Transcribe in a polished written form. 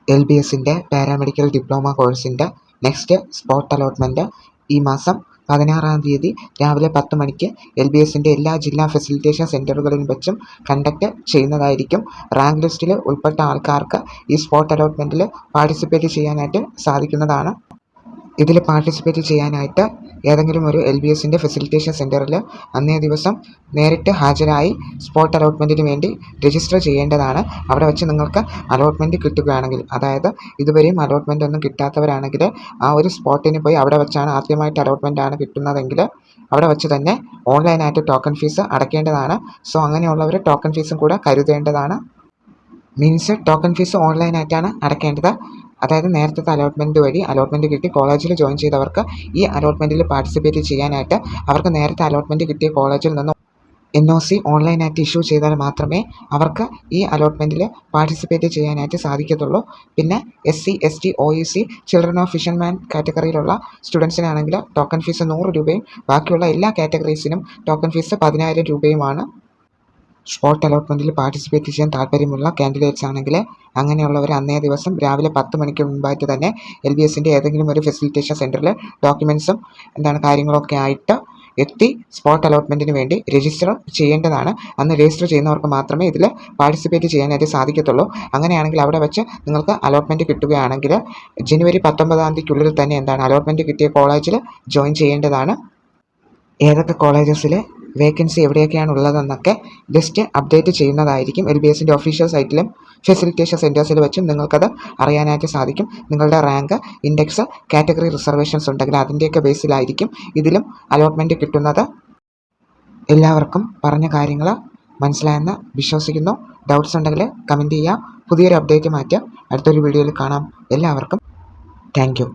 LBSന്റെ paramedical diploma കോഴ്സിൻ്റെ next spot allotment ഈ മാസം 16-ാം തീയതി രാവിലെ 10 മണിക്ക് LBSന്റെ എല്ലാ ജില്ലാ ഫെസിലിറ്റേഷൻ സെൻറ്ററുകളിൽ വെച്ചും കണ്ടക്ട് ചെയ്യുന്നതായിരിക്കും. റാങ്ക് ലിസ്റ്റിൽ ഉൾപ്പെട്ട ആൾക്കാർക്ക് ഈ സ്പോട്ട് അലോട്ട്മെൻറ്റിൽ പാർട്ടിസിപ്പേറ്റ് ചെയ്യാനായിട്ട് സാധിക്കുന്നതാണ്. ഇതിൽ പാർട്ടിസിപ്പേറ്റ് ചെയ്യാനായിട്ട് ഏതെങ്കിലും ഒരു LBSന്റെ ഫെസിലിറ്റേഷൻ സെൻറ്ററിൽ അന്നേ ദിവസം നേരിട്ട് ഹാജരായി സ്പോട്ട് അലോട്ട്മെൻറ്റിന് വേണ്ടി രജിസ്റ്റർ ചെയ്യേണ്ടതാണ്. അവിടെ വെച്ച് നിങ്ങൾക്ക് അലോട്ട്മെൻറ്റ് കിട്ടുകയാണെങ്കിൽ, അതായത് ഇതുവരെയും അലോട്ട്മെൻറ്റ് ഒന്നും കിട്ടാത്തവരാണെങ്കിൽ ആ ഒരു സ്പോട്ടിന് പോയി അവിടെ വെച്ചാണ് ആദ്യമായിട്ട് അലോട്ട്മെൻറ്റാണ് കിട്ടുന്നതെങ്കിൽ അവിടെ വെച്ച് തന്നെ ഓൺലൈനായിട്ട് ടോക്കൺ ഫീസ് അടയ്ക്കേണ്ടതാണ്. സോ അങ്ങനെയുള്ളവർ ടോക്കൺ ഫീസും കൂടെ കരുതേണ്ടതാണ്. മീൻസ് ടോക്കൺ ഫീസ് ഓൺലൈനായിട്ടാണ് അടയ്ക്കേണ്ടത്. അതായത് നേരത്തെ അലോട്ട്മെൻറ്റ് വഴി അലോട്ട്മെൻറ്റ് കിട്ടി കോളേജിൽ ജോയിൻ ചെയ്തവർക്ക് ഈ അലോട്ട്മെൻറ്റിൽ പാർട്ടിസിപ്പേറ്റ് ചെയ്യാനായിട്ട് അവർക്ക് നേരത്തെ അലോട്ട്മെൻറ്റ് കിട്ടിയ കോളേജിൽ നിന്ന് NOC ഓൺലൈനായിട്ട് ഇഷ്യൂ ചെയ്താൽ മാത്രമേ അവർക്ക് ഈ അലോട്ട്മെൻറ്റിൽ പാർട്ടിസിപ്പേറ്റ് ചെയ്യാനായിട്ട് സാധിക്കത്തുള്ളൂ. പിന്നെ SC, ST, OEC, children of fisherman കാറ്റഗറിയിലുള്ള സ്റ്റുഡൻസിനാണെങ്കിൽ ടോക്കൺ ഫീസ് 100 രൂപയും ബാക്കിയുള്ള എല്ലാ കാറ്റഗറീസിനും ടോക്കൺ ഫീസ് 10,000 രൂപയുമാണ്. സ്പോട്ട് അലോട്ട്മെൻറ്റിൽ പാർട്ടിസിപ്പേറ്റ് ചെയ്യാൻ താല്പര്യമുള്ള കാൻഡിഡേറ്റ്സ് ആണെങ്കിൽ അങ്ങനെയുള്ളവർ അന്നേ ദിവസം രാവിലെ 10 മണിക്ക് മുമ്പായിട്ട് തന്നെ LBSന്റെ ഏതെങ്കിലും ഒരു ഫെസിലിറ്റേഷൻ സെൻറ്ററിൽ ഡോക്യുമെൻറ്റ്സും കാര്യങ്ങളൊക്കെ ആയിട്ട് എത്തി സ്പോട്ട് അലോട്ട്മെൻറ്റിന് വേണ്ടി രജിസ്റ്റർ ചെയ്യേണ്ടതാണ്. അന്ന് രജിസ്റ്റർ ചെയ്യുന്നവർക്ക് മാത്രമേ ഇതിൽ പാർട്ടിസിപ്പേറ്റ് ചെയ്യാനായിട്ട് സാധിക്കത്തുള്ളൂ. അങ്ങനെയാണെങ്കിൽ അവിടെ വെച്ച് നിങ്ങൾക്ക് അലോട്ട്മെൻറ്റ് കിട്ടുകയാണെങ്കിൽ ജനുവരി 19-ാം തീയതിക്കുള്ളിൽ തന്നെ അലോട്ട്മെൻറ്റ് കിട്ടിയ കോളേജിൽ ജോയിൻ ചെയ്യേണ്ടതാണ്. ഏതൊക്കെ കോളേജസിൽ വേക്കൻസി എവിടെയൊക്കെയാണ് ഉള്ളതെന്നൊക്കെ ലിസ്റ്റ് അപ്ഡേറ്റ് ചെയ്യുന്നതായിരിക്കും. LBSന്റെ ഒഫീഷ്യൽ സൈറ്റിലും ഫെസിലിറ്റേഷൻ സെൻറ്റേഴ്സിൽ വെച്ചും നിങ്ങൾക്കത് അറിയാനായിട്ട് സാധിക്കും. നിങ്ങളുടെ റാങ്ക്, ഇൻഡെക്സ്, കാറ്റഗറി റിസർവേഷൻസ് ഉണ്ടെങ്കിൽ അതിൻ്റെയൊക്കെ ബേസിലായിരിക്കും ഇതിലും അലോട്ട്മെൻറ്റ് കിട്ടുന്നത്. എല്ലാവർക്കും പറഞ്ഞ കാര്യങ്ങൾ മനസ്സിലായെന്ന് വിശ്വസിക്കുന്നു. ഡൗട്ട്സ് ഉണ്ടെങ്കിൽ കമൻറ്റ് ചെയ്യുക. പുതിയൊരു അപ്ഡേറ്റ് അടുത്തൊരു വീഡിയോയിൽ കാണാം. എല്ലാവർക്കും താങ്ക് യു.